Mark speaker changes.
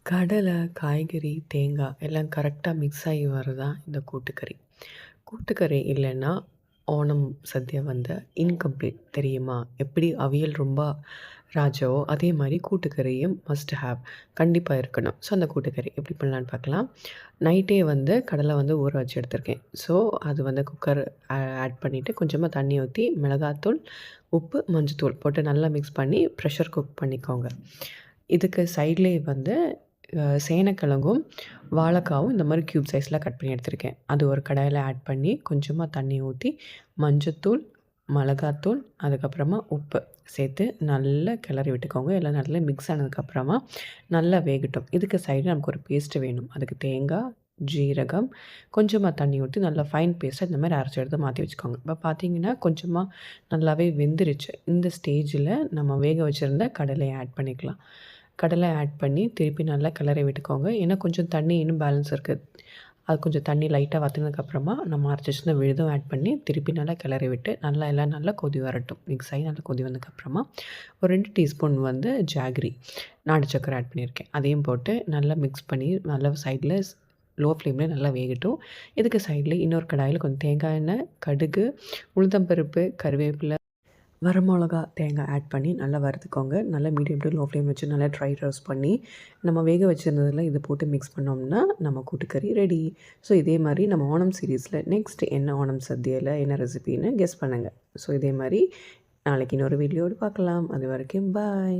Speaker 1: கடலை, காய்கறி, தேங்காய் எல்லாம் கரெக்ட்டா மிக்ஸ் ஆகி வரதான் இந்த கூட்டுக்கறி. கூட்டுக்கறி இல்லைன்னா, ஓணம் சദ്യ வந்து இன்கம்ப்ளீட் தெரியுமா? எப்படி அவியல் ரொம்ப ராஜாவோ, அதே மாரி கூட்டுக்கறியும் மஸ்ட் ஹேவ் கண்டிப்பா இருக்கணும். ஸோ, அந்த கூட்டுக்கறி எப்படி பண்ணலான்னு பார்க்கலாம். நைட்டே வந்து கடலை வந்து ஊற வச்சு எடுத்திருக்கேன். ஸோ, அது வந்து குக்கர் ஆட் பண்ணிவிட்டு கொஞ்சமா தண்ணி ஊத்தி, மிளகாத்தூள், உப்பு, மஞ்சத்தூள் போட்டு நல்லா மிக்ஸ் பண்ணி ப்ரெஷர் குக் பண்ணிக்கோங்க. இதுக்கு சைட்லேயே வந்து சேனக்கிழங்கும், வாழைக்காவும் இந்த மாரி க்யூப் சைஸில கட் பண்ணி எடுத்திருக்கேன். அது ஒரு கடாயில ஆட் பண்ணி, கொஞ்சமா தண்ணி ஊத்தி, மஞ்சத்தூள், மிளகாத்தூள், அதுக்கப்புறமா உப்பு சேர்த்து நல்லா கிளறி விட்டுக்கோங்க. எல்லாம் நல்லா மிக்ஸ் ஆனதுக்கப்புறமா நல்லா வேகட்டும். இதுக்கு சைடு நமக்கு ஒரு பேஸ்ட் வேணும். அதுக்கு தேங்காய், ஜீரகம், கொஞ்சமா தண்ணி ஊத்தி நல்லா ஃபைன் பேஸ்ட்டா இந்த மாரி அரைச்சு எடுத்து மாத்தி வச்சுக்கோங்க. இப்போ பார்த்தீங்கன்னா, கொஞ்சமா நல்லாவே வெந்துருச்சு. இந்த ஸ்டேஜில நம்ம வேக வச்சிருந்த கடலைய ஆட் பண்ணிக்கலாம். கடலை ஆட் பண்ணி திருப்பி நல்லா கிளறி விட்டுக்கோங்க. ஏன்னா கொஞ்சம் தண்ணி இன்னும் பேலன்ஸ் இருக்கு. அது கொஞ்சம் தண்ணி லைட்டா வத்துனதுக்கப்புறமா நம்ம அரைச்சு வச்சிருந்த விழுதும் ஆட் பண்ணி திருப்பி நல்லா கிளறி விட்டு எல்லாம் நல்லா கொதி வரட்டும். மிக்ஸ் ஆகி நல்லா கொதி வந்ததுக்கப்புறமா ஒரு 2 டீஸ்பூன் வந்து ஜாகரி, நாட்டு சர்க்கரை ஆட் பண்ணியிருக்கேன். அதையும் போட்டு நல்லா மிக்ஸ் பண்ணி நல்லா சைடில லோ ஃப்ளேம்ல நல்லா வேகட்டும். இதுக்கு சைடில இன்னொரு கடாயில கொஞ்சம் தேங்காய் எண்ணெய், கடுகு, உளுத்தம்பருப்பு, கருவேப்பிலை, வரமிளகா, தேங்காய் ஆட் பண்ணி நல்லா வறுத்துக்கோங்க. நல்லா மீடியம் டு லோ ஃப்ளேம் வச்சு நல்லா ட்ரை ரோஸ்ட் பண்ணி, நம்ம வேக வச்சிருந்ததில இத போட்டு மிக்ஸ் பண்ணோம்னா, நம்ம கூட்டுக்கறி ரெடி. ஸோ இதே மாரி நம்ம ஓணம் சீரிஸ்ல நெக்ஸ்ட் என்ன ஓணம் சദ്യயில என்ன ரெசிபின்னு கெஸ் பண்ணுங்க. ஸோ இதே மாரி நாளைக்கு இன்னொரு வீடியோவோட பார்க்கலாம். அதுவரைக்கும் பாய்.